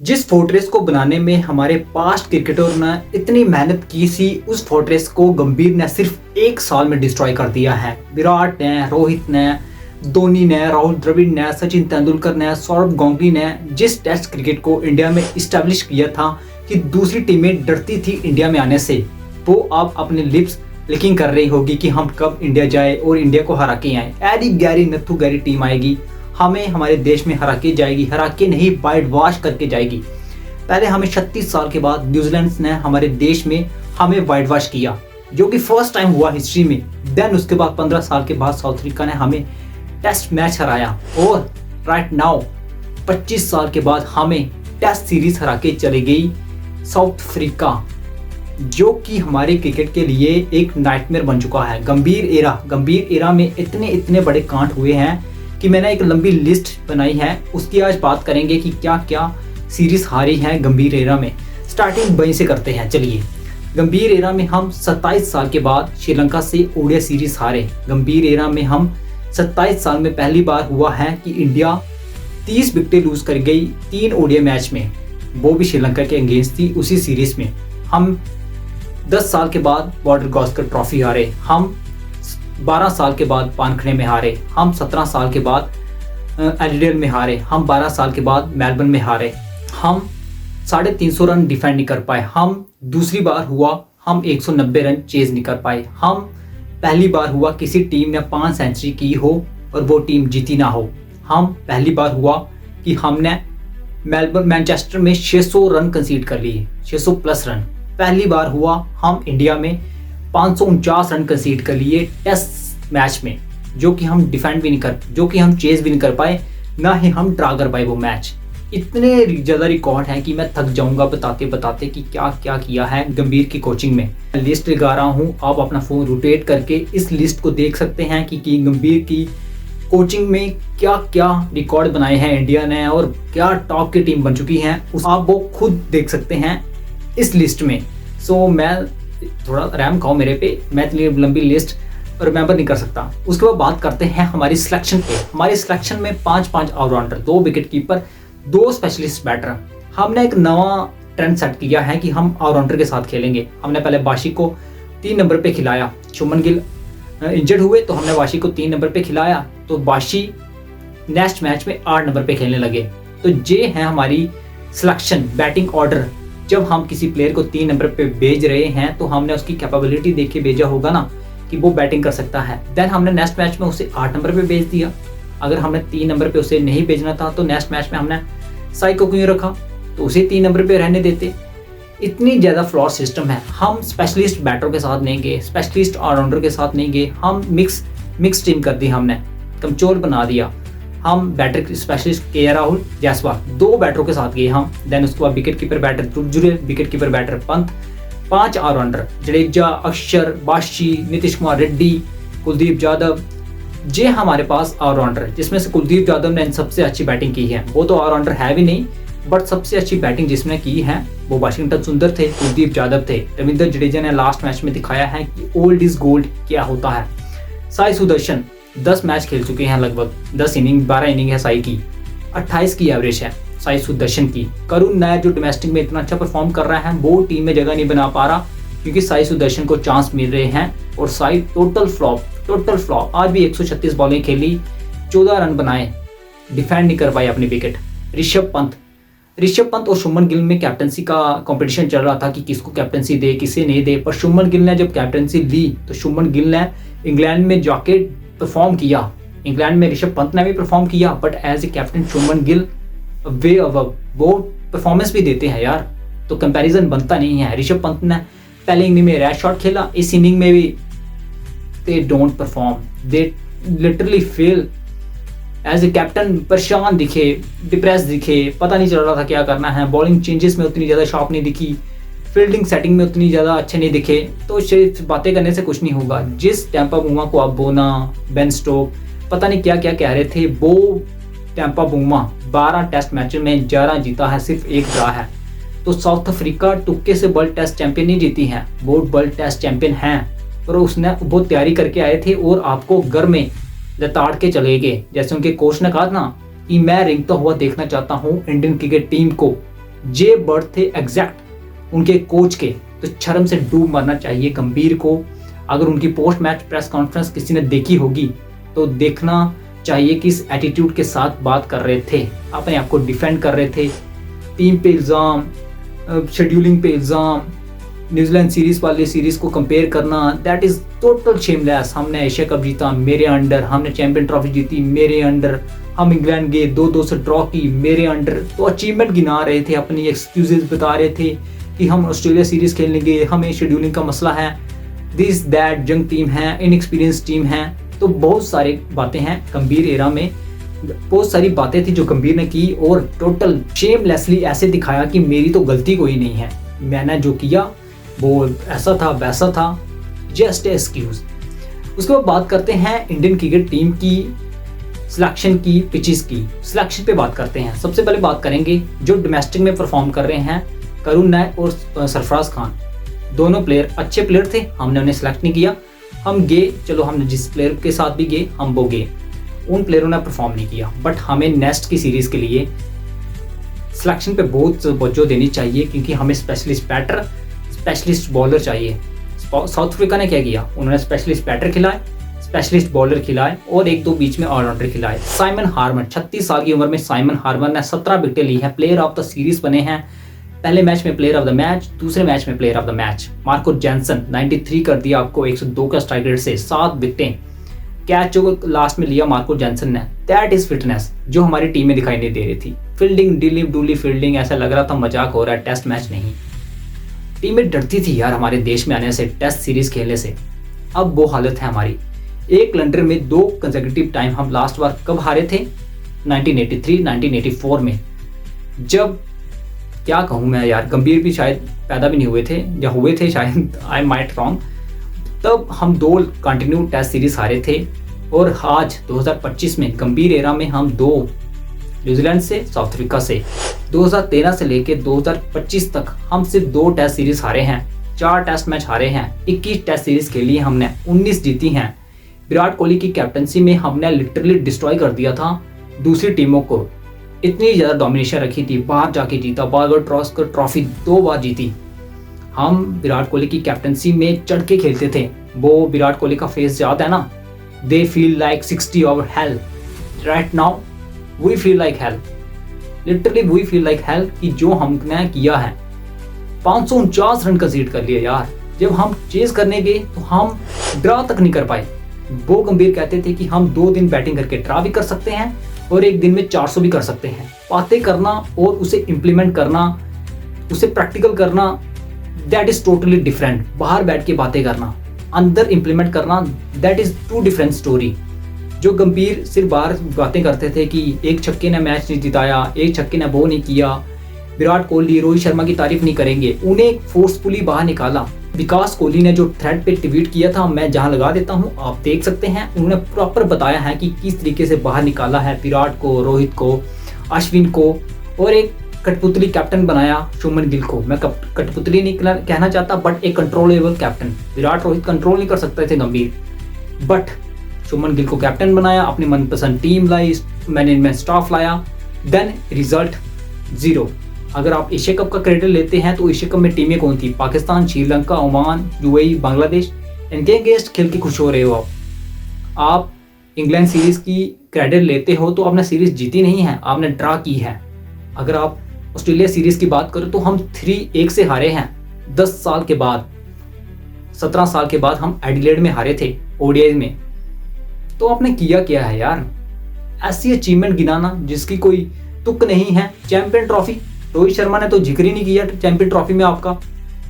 जिस फोर्ट्रेस को बनाने में हमारे पास्ट क्रिकेटरों ने इतनी मेहनत की थी, उस फोर्ट्रेस को गंभीर ने सिर्फ 1 साल में डिस्ट्रॉय कर दिया है। विराट ने, रोहित ने, धोनी ने, राहुल द्रविड़ ने, सचिन तेंदुलकर ने, सौरभ गांगुली ने जिस टेस्ट क्रिकेट को इंडिया में इस्टेब्लिश किया था कि दूसरी टीमें डरती थी इंडिया में आने से, वो अब अपने लिप्स लिकिंग कर रही होगी कि हम कब इंडिया जाए और इंडिया को हरा के आए। एडी गैरी नथु गैरी टीम आएगी, हमें हमारे देश में हरा के जाएगी, हरा के नहीं वाइट वॉश करके जाएगी। पहले हमें 36 साल के बाद न्यूजीलैंड ने हमारे देश में हमें वाइट वॉश किया, जो कि फर्स्ट टाइम हुआ हिस्ट्री में। देन उसके बाद 15 साल के बाद साउथ अफ्रीका ने हमें टेस्ट मैच हराया और राइट नाउ 25 साल के बाद हमें टेस्ट सीरीज हरा के चली गई साउथ अफ्रीका, जो कि हमारे क्रिकेट के लिए एक नाइटमेयर बन चुका है। गंभीर एरा में इतने बड़े कांड हुए हैं कि मैंने एक लंबी लिस्ट बनाई है, उसकी आज बात करेंगे कि क्या क्या सीरीज हारी है गंभीर एरा में। स्टार्टिंग वहीं से करते हैं। चलिए, गंभीर एरा में हम 27 साल के बाद श्रीलंका से ओडीआई सीरीज हारे। गंभीर एरा में हम 27 साल में पहली बार हुआ है कि इंडिया 30 विकेटें लूज कर गई 3 ओडीआई मैच में, वो भी श्रीलंका के अगेंस्ट थी। उसी सीरीज में हम 10 साल के बाद बॉर्डर गावस्कर ट्रॉफी हारे, हम 12 साल के बाद वानखेड़े में हारे, हम 17 साल के बाद एडिलेड में हारे, हम 12 साल के बाद मेलबर्न में हारे, हम 350 रन डिफेंड नहीं कर पाए, हम दूसरी बार हुआ हम 190 रन चेज नहीं कर पाए, हम पहली बार हुआ किसी टीम ने 5 सेंचुरी की हो और वो टीम जीती ना हो, हम पहली बार हुआ कि हमने मैनचेस्टर में 600 रन कंसीड कर लिए, 600 प्लस रन। पहली बार हुआ हम इंडिया में 549 रन कंसीड कर लिए टेस्ट मैच में, जो कि हम डिफेंड भी नहीं कर, जो कि हम चेज भी नहीं कर पाए, ना ही हम ड्रा कर पाए वो मैच। इतने ज़्यादा रिकॉर्ड हैं कि मैं थक जाऊंगा बताते बताते कि क्या क्या किया है गंभीर की कोचिंग में। लिस्ट लगा रहा हूँ, आप अपना फ़ोन रोटेट करके इस लिस्ट को देख सकते हैं कि गंभीर की कोचिंग में क्या क्या रिकॉर्ड बनाए हैं इंडिया ने और क्या टॉप की टीम बन चुकी हैं, उस आप वो खुद देख सकते हैं इस लिस्ट में। सो मैं थोड़ा रैम खाओ मेरे पे, मैं इतनी लंबी लिस्ट रिमेंबर नहीं कर सकता। उसके बाद बात करते हैं हमारी सिलेक्शन पे। हमारी सिलेक्शन में 5 all rounder, 2 wicket keeper, 2 specialist batter. हमने एक नवा ट्रेंड सेट किया है कि हम ऑलराउंडर के साथ खेलेंगे। हमने पहले बाशी को 3 नंबर पे खिलाया, शुभमन गिल इंजर्ड हुए तो हमने बाशी को 3 नंबर पे खिलाया, तो बाशी नेक्स्ट मैच में 8 नंबर पे खेलने लगे। तो ये है हमारी सिलेक्शन, बैटिंग ऑर्डर। जब हम किसी प्लेयर को 3 नंबर पे भेज रहे हैं तो हमने उसकी कैपेबिलिटी देख के भेजा होगा ना कि वो बैटिंग कर सकता है। देन हमने नेक्स्ट मैच में उसे 8 नंबर पे भेज दिया। अगर हमने 3 नंबर पे उसे नहीं भेजना था तो नेक्स्ट मैच में हमने साई को क्यों रखा, तो उसे 3 नंबर पे रहने देते। इतनी ज़्यादा फ्लॉड सिस्टम है। हम स्पेशलिस्ट बैटरों के साथ नहीं गए, स्पेशलिस्ट ऑलराउंडर के साथ नहीं गए, हम मिक्स टीम कर दी, हमने कमजोर बना दिया। हम बैटर स्पेशलिस्ट के राहुल, जायसवाल 2 बैटरों के साथ गए हम। देन उसके बाद wicket keeper batter Dhruv Jurel, wicket keeper batter Pant, 5 all rounder Jadeja, Axar, Washi, Nitish Kumar Reddy, Kuldeep Yadav. ये हमारे पास ऑलराउंडर, जिसमें से कुलदीप यादव ने सबसे अच्छी बैटिंग की है। वो तो ऑलराउंडर है भी नहीं, बट सबसे अच्छी बैटिंग जिसने की है वो वाशिंगटन सुंदर थे, कुलदीप यादव थे। रविंद्र जडेजा ने लास्ट मैच में दिखाया है कि ओल्ड इज गोल्ड क्या होता है। साई सुदर्शन 10 मैच खेल चुके हैं, लगभग 10 इनिंग, 12 इनिंग है साई की, 28 की एवरेज है साई सुदर्शन की। करुण नायर जो डोमेस्टिक में इतना अच्छा परफॉर्म कर रहा है, वो टीम में जगह नहीं बना पा रहा क्योंकि साई सुदर्शन को चांस मिल रहे हैं और साई टोटल फ्लॉप। आज भी 136 बॉलें खेली, 14 रन बनाए, डिफेंड नहीं कर पाए अपनी विकेट। ऋषभ पंत और शुभमन गिल में कैप्टनसी का कंपटीशन चल रहा था कि किसको कैप्टनसी दे, किसे नहीं दे, पर शुभमन गिल ने जब कैप्टनसी ली तो शुभमन गिल ने इंग्लैंड में जाके परफॉर्म किया। इंग्लैंड में ऋषभ पंत ने भी परफॉर्म किया, but as a captain Shubman Gill way above वो परफॉर्मेंस भी देते हैं यार, तो कंपैरिजन बनता नहीं है। ऋषभ पंत ने पहले इनिंग में रैश शॉट खेला, इस इनिंग में भी they don't perform, they literally fail. As a captain परेशान दिखे, डिप्रेस दिखे, पता नहीं चल रहा था क्या करना है। बॉलिंग चेंजेस में उतनी ज़्यादा शॉप नहीं दिखी, फील्डिंग सेटिंग में उतनी ज़्यादा अच्छे नहीं दिखे। तो सिर्फ बातें करने से कुछ नहीं होगा। जिस टैंपा बूमा को आप बोना, बेन स्टोक, पता नहीं क्या क्या कह रहे थे, वो टैंपा बूमा 12 टेस्ट मैचों में 11 जीता है, सिर्फ 1 ड्रा है। तो साउथ अफ्रीका तुक्के से वर्ल्ड टेस्ट चैंपियन नहीं जीती है, वो वर्ल्ड टेस्ट चैंपियन हैं, और उसने वो तैयारी करके आए थे और आपको घर में लताड़ के चले गए। जैसे उनके कोच ने कहा ना कि मैं रेंगता हुआ देखना चाहता हूँ इंडियन क्रिकेट टीम को, जे बर्थ थे एग्जैक्ट उनके कोच के, तो शर्म से डूब मरना चाहिए गंभीर को। अगर उनकी पोस्ट मैच प्रेस कॉन्फ्रेंस किसी ने देखी होगी तो देखना चाहिए कि इस एटीट्यूड के साथ बात कर रहे थे, अपने आप को डिफेंड कर रहे थे। टीम पे इल्ज़ाम, शेड्यूलिंग पे इल्ज़ाम, न्यूजीलैंड सीरीज़ वाले सीरीज़ को कंपेयर करना, दैट इज़ टोटल शेमलेस। हमने एशिया कप जीता मेरे अंडर, हमने चैंपियन ट्रॉफी जीती मेरे अंडर, हम इंग्लैंड गए 2-2 से ड्रॉ की मेरे अंडर। तो अचीवमेंट गिना रहे थे, अपनी एक्सक्यूजेज बता रहे थे कि हम ऑस्ट्रेलिया सीरीज़ खेलने गए, हमें शेड्यूलिंग का मसला है, दिस दैट, जंग टीम है, इनएक्सपीरियंस टीम है। तो बहुत सारी बातें हैं गंभीर एरा में, बहुत सारी बातें थी जो गंभीर ने की और टोटल शेमलेसली ऐसे दिखाया कि मेरी तो गलती कोई नहीं है, मैंने जो किया वो ऐसा था वैसा था, जस्ट एक्सक्यूज। उसके बाद बात करते हैं इंडियन क्रिकेट टीम की सिलेक्शन की, पिचेस की सिलेक्शन पे बात करते हैं। सबसे पहले बात करेंगे जो डोमेस्टिक में परफॉर्म कर रहे हैं, करुण नायक और सरफराज खान। दोनों प्लेयर अच्छे प्लेयर थे, हमने उन्हें सेलेक्ट नहीं किया, हम गए, चलो हमने जिस प्लेयर के साथ भी गए हम वो गए, उन प्लेयरों ने परफॉर्म नहीं किया। बट हमें नेक्स्ट की सीरीज के लिए सिलेक्शन पे बहुत तवज्जो देनी चाहिए क्योंकि हमें स्पेशलिस्ट बैटर, स्पेशलिस्ट बॉलर चाहिए। साउथ अफ्रीका ने क्या किया, उन्होंने स्पेशलिस्ट बैटर खिलाए, स्पेशलिस्ट बॉलर खिलाए और 1-2 बीच में ऑलराउंडर खिलाए। साइमन हार्मन 36 साल की उम्र में साइमन हार्मन ने 17 विकेटें ली हैं, प्लेयर ऑफ द सीरीज बने हैं, पहले मैच में प्लेयर ऑफ द मैच, दूसरे मैच में player of the match. Marco Jansen 93 कर दिया आपको 102 का स्ट्राइक रेट से, 7 विकेटें, कैच जो लास्ट में लिया मार्को जैनसन ने, दैट इज फिटनेस जो हमारी टीम में दिखाई नहीं दे रही थी। फील्डिंग डिली डुली फील्डिंग, ऐसा लग रहा था मजाक हो रहा है, टेस्ट मैच नहीं। टीमें डरती थी यार हमारे देश में आने से, टेस्ट सीरीज खेलने से। अब वो हालत है हमारी। एक कैलेंडर में 2 कंसेक्यूटिव टाइम हम लास्ट बार कब हारे थे, 1983 1984 में, जब क्या कहूँ मैं यार, गंभीर भी शायद पैदा भी नहीं हुए थे या हुए थे शायद, आई माइट रॉन्ग। तब हम 2 कंटिन्यू टेस्ट सीरीज हारे थे और आज 2025 में गंभीर एरा में हम 2 न्यूजीलैंड से, साउथ अफ्रीका से। 2013 से लेके 2025 तक हम सिर्फ 2 टेस्ट सीरीज हारे हैं, 4 टेस्ट मैच हारे हैं, 21 टेस्ट सीरीज के लिए हमने 19 जीती हैं। विराट कोहली की कैप्टनसी में हमने लिटरली डिस्ट्रॉय कर दिया था दूसरी टीमों को, इतनी ज़्यादा डोमिनेशन रखी थी, बाहर जाके जीता, बारगर ट्रॉफी 2 बार जीती। हम विराट कोहली की कैप्टनसी में चढ़ के खेलते थे, वो विराट कोहली का फेस याद है ना, they feel like 60 over hell, right now we feel like hell, literally we feel like hell कि जो हमने किया है। 549 रन कंसीड कर लिए यार, जब हम चेज करने गए तो हम ड्रा तक नहीं कर पाए। वो गंभीर कहते थे कि हम 2 दिन बैटिंग करके ड्रा भी कर सकते हैं और एक दिन में 400 भी कर सकते हैं। बातें करना और उसे इम्प्लीमेंट करना, उसे प्रैक्टिकल करना, दैट इज टोटली डिफरेंट। बाहर बैठ के बातें करना, अंदर इम्प्लीमेंट करना, दैट इज 2 डिफरेंट स्टोरी। जो गंभीर सिर्फ बाहर बातें करते थे कि एक छक्के ने मैच नहीं जिताया, एक छक्के ने वो नहीं किया, विराट कोहली रोहित शर्मा की तारीफ नहीं करेंगे, उन्हें फोर्सफुली बाहर निकाला। विकास कोहली ने जो थ्रेड पे ट्वीट किया था, मैं जहां लगा देता हूं आप देख सकते हैं, उन्होंने प्रॉपर बताया है कि किस तरीके से बाहर निकाला है विराट को, रोहित को, अश्विन को, और एक कठपुतली कैप्टन बनाया शुभमन गिल को। मैं कठपुतली नहीं कहना चाहता, बट एक controllable captain. Virat Rohit control नहीं कर सकते थे गंभीर, बट शुभमन गिल को कैप्टन बनाया, अपनी मनपसंद टीम लाई, मैनेजमेंट स्टाफ लाया, देन रिजल्ट 0। अगर आप एशिया कप का क्रेडिट लेते हैं तो एशिया कप में टीमें कौन थी, पाकिस्तान, श्रीलंका, ओमान, यूएई, बांग्लादेश, इनके अगेंस्ट खेल के खुश हो रहे हो आप इंग्लैंड सीरीज की क्रेडिट लेते हो तो आपने सीरीज जीती नहीं है, आपने ड्रा की है। अगर आप ऑस्ट्रेलिया सीरीज की बात करो तो हम 3-1 से हारे हैं 10 साल के बाद, 17 साल के बाद हम एडिलेड में हारे थे ओडीआई में। तो आपने किया क्या है यार, ऐसी अचीवमेंट गिनाना जिसकी कोई तुक नहीं है। चैंपियन ट्रॉफी, रोहित शर्मा ने तो जिक्र ही नहीं किया चैंपियन ट्रॉफी में आपका।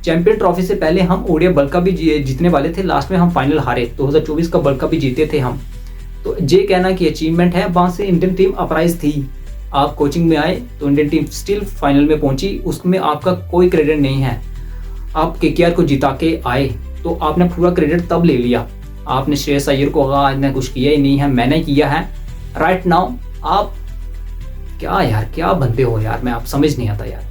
चैंपियन ट्रॉफी से पहले हम ओडीआई वर्ल्ड कप भी जीतने वाले थे, लास्ट में हम फाइनल हारे, 2024 का वर्ल्ड कप भी जीते थे हम। तो ये कहना कि अचीवमेंट है, वहां से इंडियन टीम अपराइज थी। आप कोचिंग में आए तो इंडियन टीम स्टिल फाइनल में पहुंची, उसमें आपका कोई क्रेडिट नहीं है। आप केकेआर को जिता के आए तो आपने पूरा क्रेडिट तब ले लिया। आपने श्रेयस अय्यर को कहा इसने कुछ किया ही नहीं है, मैंने किया है। राइट नाउ आप क्या यार, क्या बंदे हो यार, मैं आप समझ नहीं आता यार,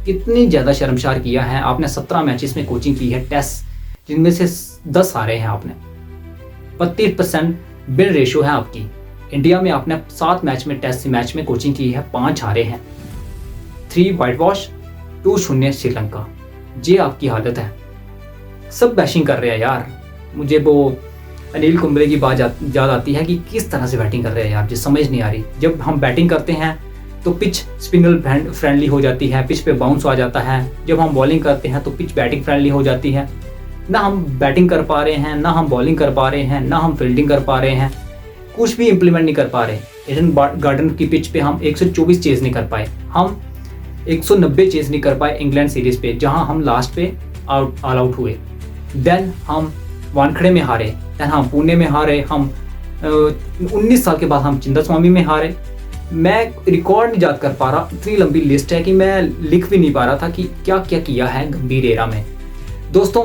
कितनी ज़्यादा शर्मसार किया है आपने। 17 मैचेस में कोचिंग की है टेस्ट, जिनमें से 10 हारे हैं आपने। 32% विन रेशियो है आपकी। इंडिया में आपने 7 मैच में टेस्ट मैच में कोचिंग की है, 5 हारे हैं, 3 वाइट वॉश, 2-0 श्रीलंका। ये आपकी हालत है। सब बैटिंग कर रहे हैं यार। मुझे वो अनिल कुंबले की बात याद आती है कि किस तरह से बैटिंग कर रहे हैं यार, जो समझ नहीं आ रही। जब हम बैटिंग करते हैं तो पिच स्पिनर फ्रेंडली हो जाती है, पिच पे बाउंस आ जाता है। जब हम बॉलिंग करते हैं तो पिच बैटिंग फ्रेंडली हो जाती है। ना हम बैटिंग कर पा रहे हैं, ना हम बॉलिंग कर पा रहे हैं, ना हम फील्डिंग कर पा रहे हैं, कुछ भी इम्प्लीमेंट नहीं कर पा रहे। ईडन गार्डन की पिच पे हम 124 चेज नहीं कर पाए, हम 190 चेज नहीं कर पाए इंग्लैंड सीरीज पे, जहां हम लास्ट पे ऑल आउट हुए। देन हम वानखेड़े में हारे, देन हम पुणे में हारे, हम 19 साल के बाद हम चिंतास्वामी में हारे। मैं रिकॉर्ड नहीं याद कर पा रहा, इतनी लंबी लिस्ट है कि मैं लिख भी नहीं पा रहा था कि क्या क्या किया है गंभीर एरा में। दोस्तों,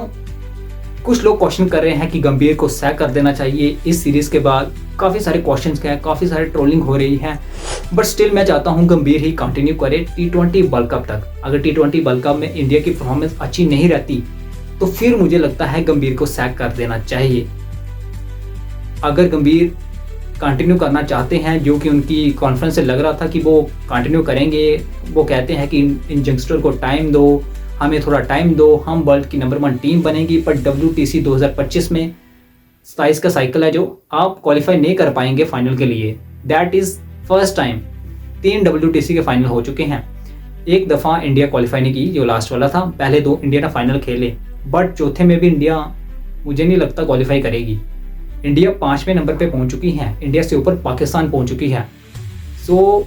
कुछ लोग क्वेश्चन कर रहे हैं कि गंभीर को सैक कर देना चाहिए इस सीरीज के बाद। काफ़ी सारे क्वेश्चंस हैं, काफ़ी सारे ट्रोलिंग हो रही है, बट स्टिल मैं चाहता हूं गंभीर ही कंटिन्यू करे T20 वर्ल्ड कप तक। अगर T20 वर्ल्ड कप में इंडिया की परफॉर्मेंस अच्छी नहीं रहती तो फिर मुझे लगता है गंभीर को सैक कर देना चाहिए। अगर गंभीर कंटिन्यू करना चाहते हैं, जो कि उनकी कॉन्फ्रेंस से लग रहा था कि वो कंटिन्यू करेंगे, वो कहते हैं कि इन यंगस्टर को टाइम दो, हमें थोड़ा टाइम दो, हम वर्ल्ड की नंबर 1 टीम बनेगी। पर WTC 2025 में 27 का साइकिल है, जो आप क्वालिफाई नहीं कर पाएंगे फाइनल के लिए। That is first time. 3 WTC के फाइनल हो चुके हैं। एक दफ़ा इंडिया क्वालिफाई नहीं की, जो लास्ट वाला था। पहले 2 इंडिया ने फाइनल खेले, बट चौथे में भी इंडिया मुझे नहीं लगता क्वालिफाई करेगी। इंडिया 5वें नंबर पे पहुंच चुकी है, इंडिया से ऊपर पाकिस्तान पहुंच चुकी है। सो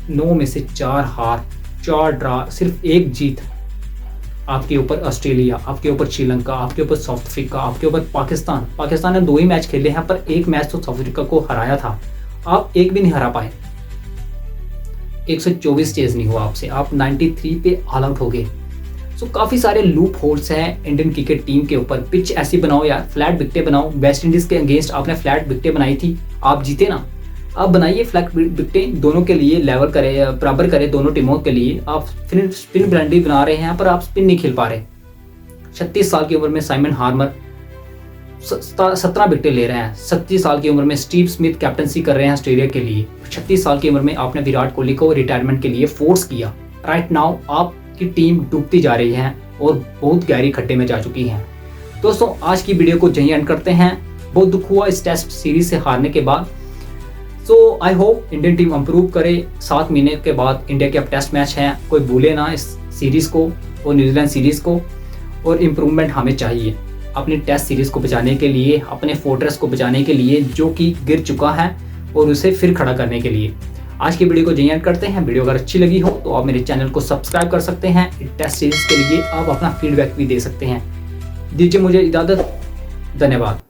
9 में से 4 हार, 4 ड्रा, सिर्फ 1 जीत। आपके ऊपर ऑस्ट्रेलिया, आपके ऊपर श्रीलंका, आपके ऊपर साउथ अफ्रीका, आपके ऊपर पाकिस्तान ने 2 ही मैच खेले हैं, पर 1 मैच तो साउथ अफ्रीका को हराया था। आप एक भी नहीं हरा पाए। 124 चेज नहीं हुआ आपसे, आप 93 पे ऑल आउट हो गए। सो काफ़ी सारे लूप होल्स हैं इंडियन क्रिकेट टीम के ऊपर। पिच ऐसी बनाओ यार, फ्लैट विकेटें बनाओ। वेस्ट इंडीज के अगेंस्ट आपने फ्लैट विकेटें बनाई थी, आप जीते ना। आप बनाइए फ्लैट विकेटें, दोनों के लिए लेवल करें, बराबर करें दोनों टीमों के लिए। आप स्पिन फ्रेंडली बना रहे हैं, पर आप स्पिन नहीं खेल पा रहे। 36 साल की उम्र में साइमन हार्मर 17 विकेटें ले रहे हैं। 37 साल की उम्र में स्टीव स्मिथ कैप्टनसी कर रहे हैं ऑस्ट्रेलिया के लिए। 36 साल की उम्र में आपने विराट कोहली को रिटायरमेंट के लिए फोर्स किया। राइट नाउ आपकी टीम डूबती जा रही है और बहुत गहरी खड्डे में जा चुकी है। दोस्तों, आज की वीडियो को यहीं एंड करते हैं। बहुत दुख हुआ इस टेस्ट सीरीज से हारने के बाद। So I hope Indian team improve करे। 7 महीने के बाद इंडिया के अब टेस्ट मैच हैं, कोई भूले ना इस सीरीज़ को और न्यूजीलैंड सीरीज़ को। और इम्प्रूवमेंट हमें चाहिए अपनी टेस्ट सीरीज़ को बचाने के लिए, अपने फोर्ट्रेस को बचाने के लिए जो कि गिर चुका है, और उसे फिर खड़ा करने के लिए। आज की वीडियो को यहीं एंड करते हैं। वीडियो अगर अच्छी लगी हो तो आप मेरे चैनल को सब्सक्राइब कर सकते हैं। टेस्ट सीरीज़ के लिए आप अपना फीडबैक भी दे सकते हैं। दीजिए मुझे इजाज़त। धन्यवाद।